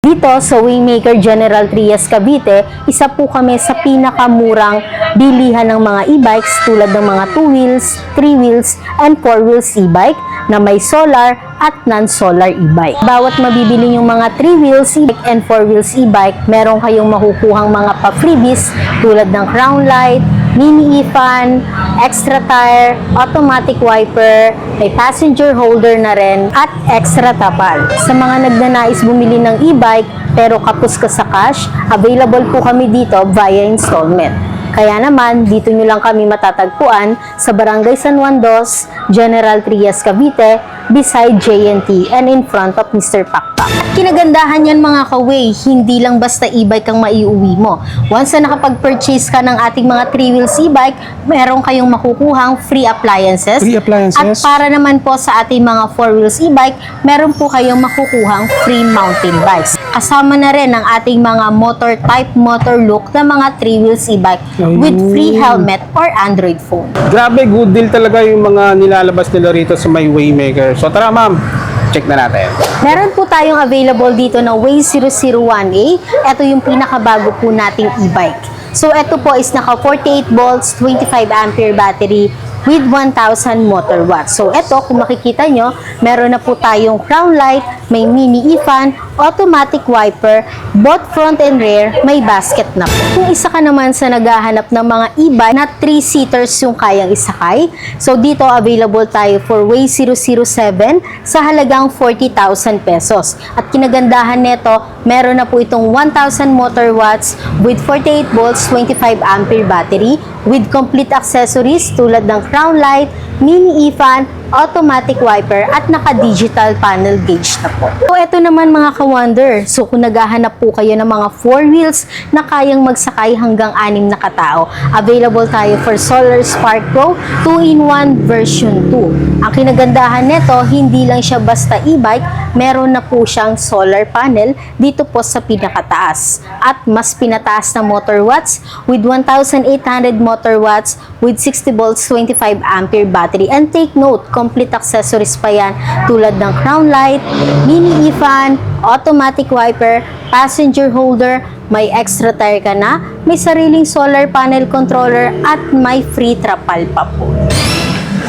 Dito sa Waymaker General Trias Cavite, isa po kami sa pinakamurang bilihan ng mga e-bikes tulad ng mga 2 wheels, 3 wheels, and 4 wheels e-bike na may solar at non-solar e-bike. Bawat mabibili yung mga 3 wheels e-bike and 4 wheels e-bike, meron kayong makukuhang mga pa-freebies tulad ng crown light, mini e-fan, extra tire, automatic wiper, may passenger holder na rin, at extra tapal. Sa mga nagnanais bumili ng e-bike pero kapos ka sa cash, available po kami dito via installment. Kaya naman, dito nyo lang kami matatagpuan sa Barangay San Juan 2, General Trias Cavite, beside JNT and in front of Mr. Pakpak. Kinagandahan yan mga ka-way, hindi lang basta e-bike ang maiuwi mo. Once na nakapag-purchase ka ng ating mga 3 wheels e-bike, meron kayong makukuhang free appliances. Free appliances. At para naman po sa ating mga 4 wheels e-bike, meron po kayong makukuhang free mountain bikes. Kasama na rin ang ating mga motor type, motor look na mga 3 wheels e-bike with free helmet or Android phone. Grabe, good deal talaga yung mga nilalabas nila rito sa may Waymaker. So tara ma'am, check na natin. Meron po tayong available dito na Way 001A. Ito yung pinakabago po nating e-bike. So ito po is naka 48 volts, 25 ampere battery with 1,000 motor watts. So ito, kung makikita nyo, meron na po tayong crown light, may mini e-fan, automatic wiper, both front and rear, may basket na po. Kung isa ka naman sa naghahanap ng mga e-bike na 3-seaters yung kayang isakay, so dito available tayo for Way 007 sa halagang 40,000 pesos. At kinagandahan nito, meron na po itong 1,000 motor watts with 48 volts, 25 ampere battery with complete accessories tulad ng crown light, mini e-fan, automatic wiper, at naka-digital panel gauge na po. So, ito naman mga ka-wonder. So, kung naghahanap po kayo ng mga 4 wheels na kayang magsakay hanggang 6 na katao, available tayo for Solar Spark Pro 2-in-1 version 2. Ang kinagandahan nito, hindi lang siya basta e-bike, meron na po siyang solar panel dito po sa pinakataas. At mas pinataas na motor watts with 1,800 motor watts with 60 volts, 25 ampere battery. And take note, complete accessories pa yan tulad ng crown light, mini e-fan, automatic wiper, passenger holder, may extra tire ka na, may sariling solar panel controller, at may free trapal pa po.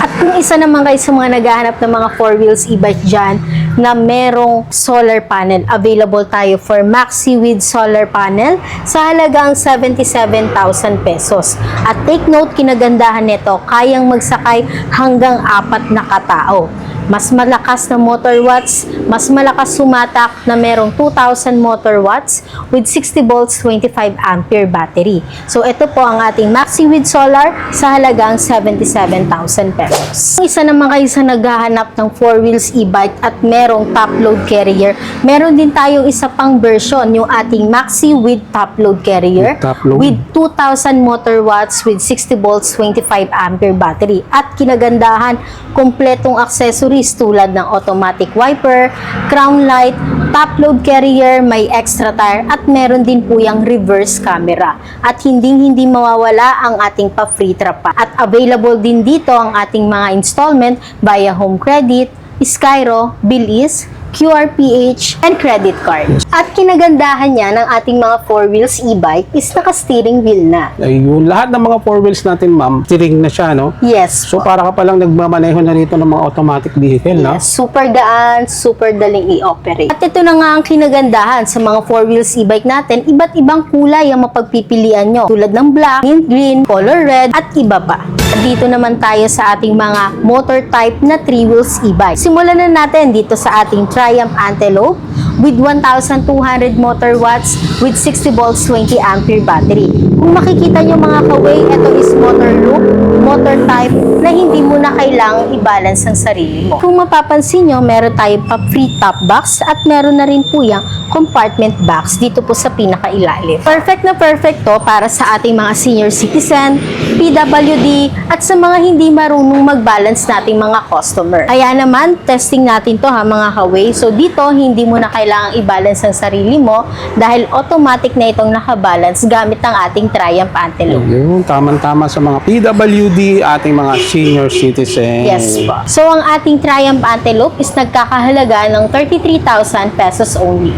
At kung isa naman kayo sa mga naghahanap ng mga 4 wheels e-bike dyan na merong solar panel, available tayo for Maxi with solar panel sa halagang 77,000 pesos. At take note, kinagandahan nito, kayang magsakay hanggang 4 na katao. Mas malakas na motor watts, mas malakas sumatak na merong 2,000 motor watts with 60 volts, 25 ampere battery. So ito po ang ating Maxi with solar sa halagang 77,000 pesos. Kung isa naman kayo sa naghahanap ng 4 wheels e-bike at merong top load carrier, meron din tayong isa pang version, yung ating Maxi with top load carrier with 2,000 motor watts with 60 volts, 25 ampere battery. At kinagandahan, kompletong accessories tulad ng automatic wiper, crown light, top load carrier, may extra tire, at meron din po yung reverse camera. At hindi mawawala ang ating pa-free trap pa. At available din dito ang ating mga installment via home credit, Skyro, Bilis, QRPH, and credit card. At kinagandahan niya ng ating mga 4 wheels e-bike is naka-steering wheel na. Ayun, lahat ng mga 4 wheels natin ma'am, steering na siya, no? Yes. So para ka palang nagmamaneho na rito ng mga automatic vehicle, no? Yes, super gaan, super daling i-operate. At ito na nga ang kinagandahan sa mga 4 wheels e-bike natin, iba't ibang kulay ang mapagpipilian nyo. Tulad ng black, green, color red, at iba pa. Dito naman tayo sa ating mga motor type na 3 wheels e-bike. Simulan na natin dito sa ating Triumph Antelope with 1,200 motor watts with 60 volts, 20 ampere battery. Kung makikita nyo mga ka-way, ito is motor loop, motor type na hindi mo na kailangang i-balance ang sarili mo. Kung mapapansin nyo, meron tayong pa-free top box at meron na rin po yung compartment box dito po sa pinakailalim. Perfect na perfect to para sa ating mga senior citizen, PWD, at sa mga hindi marunong mag-balance nating mga customer. Kaya naman, testing natin to ha mga ka-way. So dito, hindi mo na kailangang i-balance ang sarili mo dahil automatic na itong nakabalance gamit ng ating Triumph Antelope. Yun, tamang-tama sa mga PWD, ating mga senior citizens. Yes po. So, ang ating Triumph Antelope is nagkakahalaga ng 33,000 pesos only.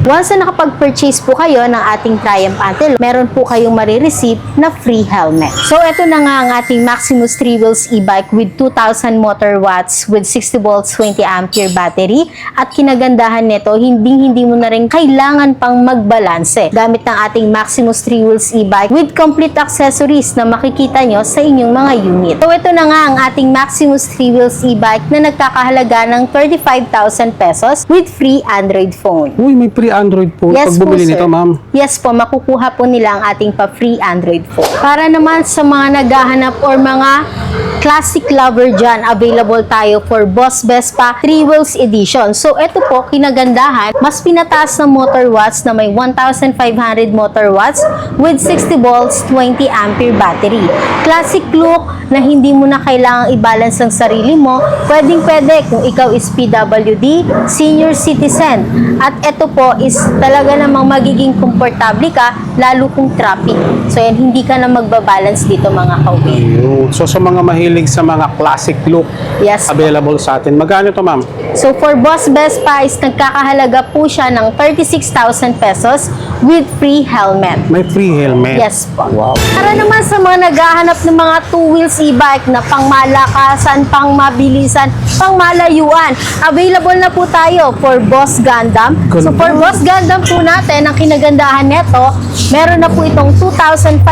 Once na nakapag-purchase po kayo ng ating Triumph Antelope, meron po kayong marireceive na free helmet. So, ito na nga ang ating Maximus 3 Wheels e-bike with 2,000 motor watts with 60 volts 20 ampere battery. At kinagandahan nito, hindi mo na rin kailangan pang magbalanse gamit ng ating Maximus 3 Wheels e-bike with complete accessories na makikita nyo sa inyong mga unit. So, ito na nga ang ating Maximus 3 Wheels e-bike na nagkakahalaga ng 35,000 pesos with free Android phone. Uy, may free Android phone pag bumili sir. nito, ma'am. Yes po, makukuha po nila ang ating pa-free Android phone. Para naman sa mga naghahanap or mga classic lover dyan, available tayo for Boss Vespa 3 Wheels Edition. So, ito po, kinagandahan, mas pinataas na motor watts na may 1,500 motor watts with 60 volts 20 ampere battery. Classic look na hindi mo na kailangang i-balance ang sarili mo. Pwedeng-pwede kung ikaw is PWD, senior citizen. At ito po is talaga namang magiging komportable ka, lalo kung traffic. So, yan, hindi ka na magbabalance dito mga kauwi. Ayun. So, sa mga mahilig sa mga classic look, Yes. available sa atin. Magkano to, ma'am? So, for Boss Vespa is nagkakahalaga po siya ng 36,000 pesos with free helmet. May free helmet. Yes po. Wow. Para naman sa mga naghahanap ng mga 2 wheels e-bike na pangmalakasan, pangmabilisan, pangmalayuan, available na po tayo for Boss Gundam. So for Boss Gundam po natin, ang kinagandahan nito, meron na po itong 2,500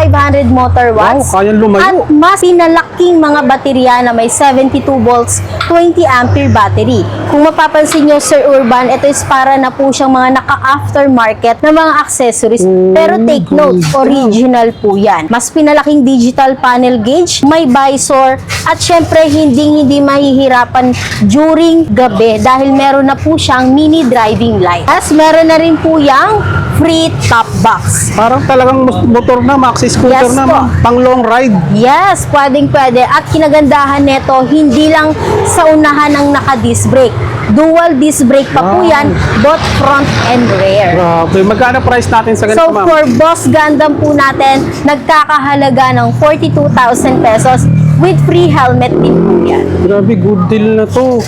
motor watts. Wow, kayang lumayo. At mas pinalaking mga baterya na may 72 volts, 20 ampere battery. Kung mapapansin nyo, Sir Urban, ito is para na po siyang mga naka-aftermarket na mga accessories. Pero take note, original po yan. Mas pinalaking digital panel gauge, may visor, at syempre hindi mahihirapan during gabi dahil meron na po siyang mini driving light. As meron na rin po yung free top box. Parang talagang motor na, maxi scooter Yes na, po. ma'am. Pang long ride. Yes, pwedeng-pwede. At kinagandahan nito, hindi lang sa unahan ng naka-disc brake. Dual disc brake pa po Wow. yan, both front and rear. Grabe. Magkano price natin sa ganito, So ma'am? for Boss Gundam po natin, nagkakahalaga ng 42,000 pesos with free helmet din po yan. Grabe, good deal na to.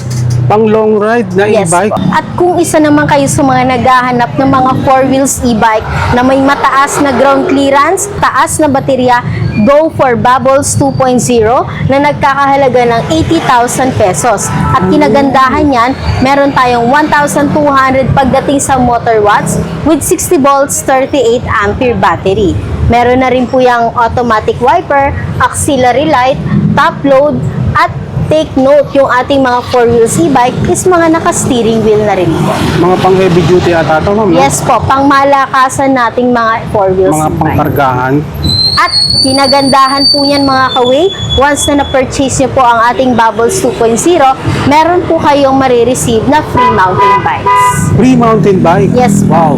Pang long ride na Yes e-bike. po. At kung isa naman kayo sa mga naghahanap ng mga 4 wheels e-bike na may mataas na ground clearance, taas na baterya, go for Bubbles 2.0 na nagkakahalaga ng 80,000 pesos. At kinagandahan yan, meron tayong 1,200 pagdating sa motor watts with 60 volts 38 ampere battery. Meron na rin po yung automatic wiper, auxiliary light, top load, at take note, yung ating mga 4 wheels e-bike is mga naka-steering wheel na rin po. Mga pang heavy duty ata to, ma'am. no? Yes po, pang malakasan nating mga 4 wheels Mga e-bike. pangkargahan. At kinagandahan po yan mga kaway, once na na-purchase nyo po ang ating Bubbles 2.0, meron po kayong marireceive na free mountain bikes. Free mountain bike. Yes po. Wow.